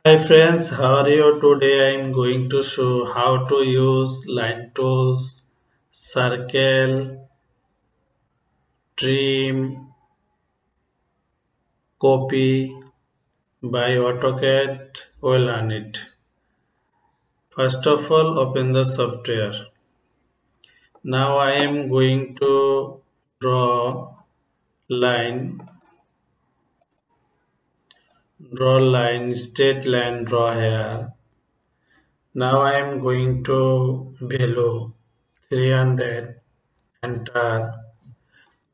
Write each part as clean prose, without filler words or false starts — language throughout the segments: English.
Hi friends, how are you? Today I am going to show how to use line tools, circle, trim, copy by AutoCAD. We'll learn it. First of all, open the software. Now I am going to draw line, straight line, draw here. Now I am going to below 300, enter.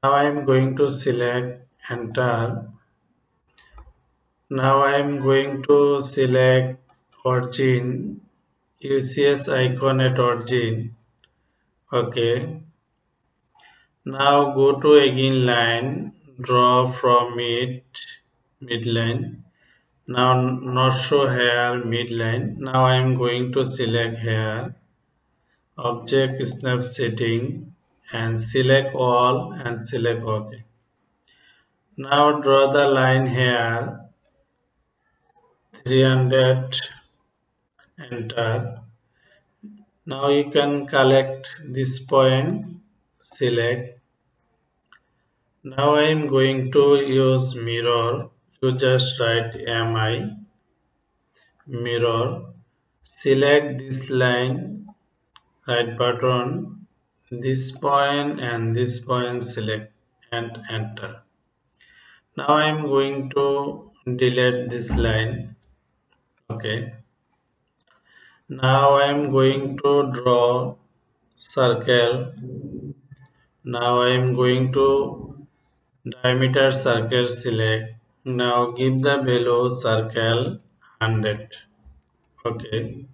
Now I am going to select enter. Now I am going to select origin, UCS icon at origin. Okay. Now go to again line, draw from midline. Now not show here midline. Now I am going to select here object snap setting and select all and select OK. Now draw the line here 300, enter. Now you can collect this point, select. Now I am going to use mirror. You just write mi mirror. Select this line, right button, this point select and enter. Now I am going to delete this line. Okay. Now I am going to draw circle. Now I am going to diameter circle select. Now give the below circle 100. Okay.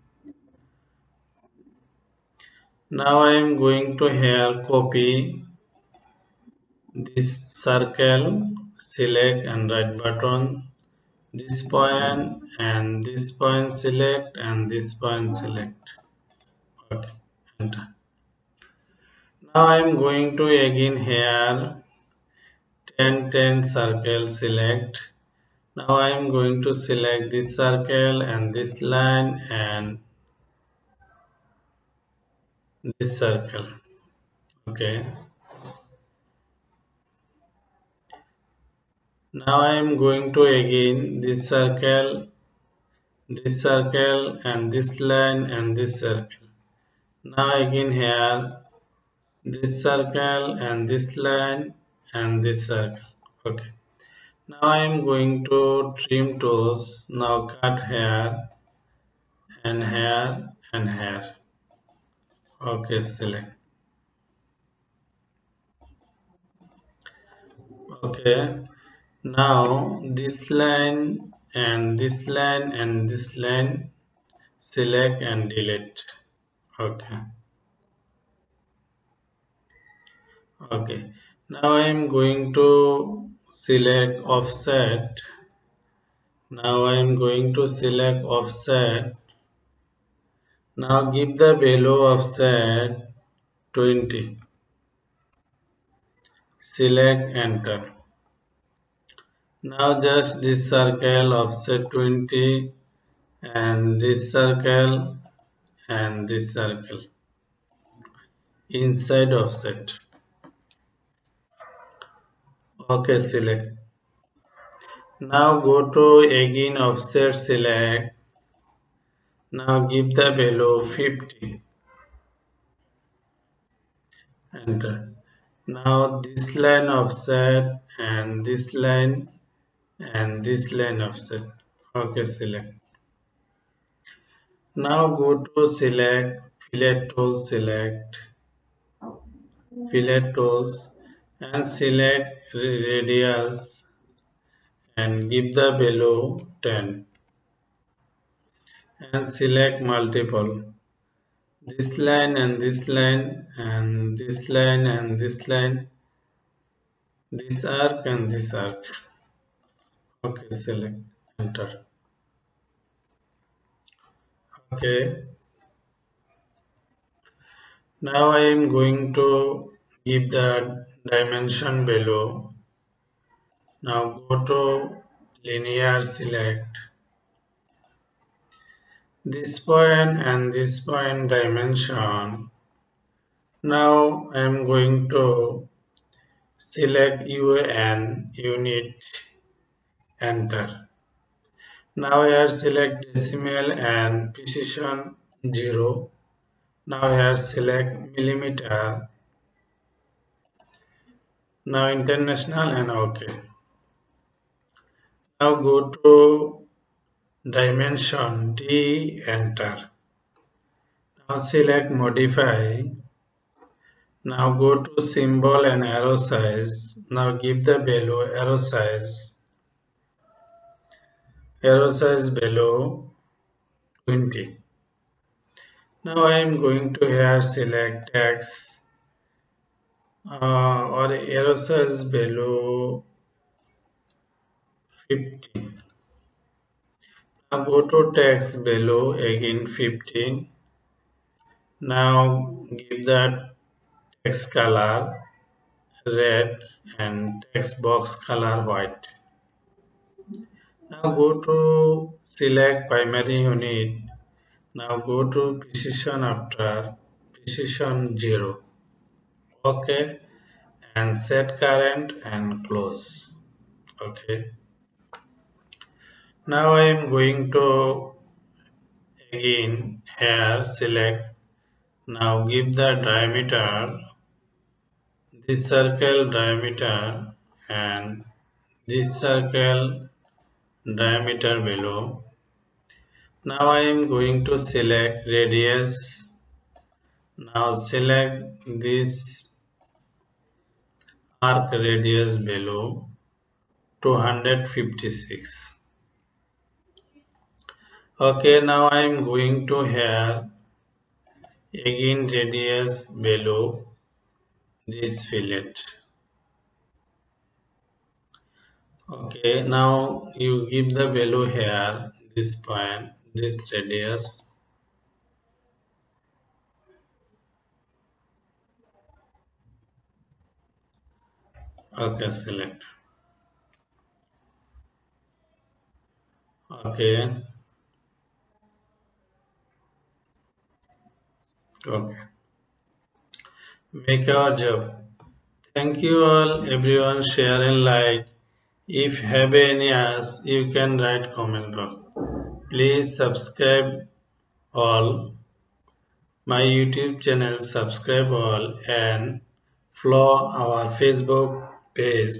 Now I am going to here copy this circle, select and right button, this point select and this point select. Okay. Enter. Now I am going to again here 10 circle select. Now I am going to select this circle and this line and this circle. Okay. Now I am going to again this circle and this line and this circle. Now again here this circle and this line and this circle. Okay. Now I am going to trim tools. Now cut hair and hair and hair. Okay, select. Okay. Now this line and this line and this line select and delete. Okay. Okay. Now I am going to select offset. Now I am going to select offset. Now give the value offset 20. Select enter. Now just this circle offset 20 and this circle and this circle inside offset. Okay, select. Now go to again offset select. Now give the value 50. Enter. Now this line offset and this line and this line offset. Okay, select. Now go to select fillet tools select fillet tools and select radius and give the value 10 and select multiple. This line and this line and this line and this line, this arc and this arc. Okay, select enter. Okay, now I am going to give the dimension below. Now go to linear select this point and this point dimension. Now I am going to select UN unit, enter. Now here select decimal and precision 0. Now here select millimeter. Now international and OK. Now go to dimension D, enter. Now select modify. Now go to symbol and arrow size. Now give the value arrow size below 20. Now I am going to here select text or arrow size below 50. Now go to text below again 15. Now give the text color red and text box color white. Now go to select primary unit. Now go to precision after precision 0. OK, and set current and close. OK. Now I am going to again here select. Now give the diameter, this circle diameter and this circle diameter below. Now I am going to select radius. Now select this arc radius below 256. Okay, now I am going to here again radius below this fillet. Okay, now you give the value here, this point, this radius. Okay, select. Okay, okay. Make our job. Thank you all, everyone. Share and like. If have any ask, you can write comment box. Please subscribe all my YouTube channel. Subscribe all and follow our Facebook page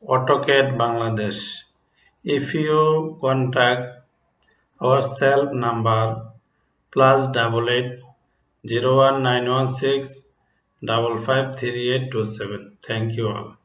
AutoCAD Bangladesh. If you contact our cell number +88 01 916 553 827. Thank you all.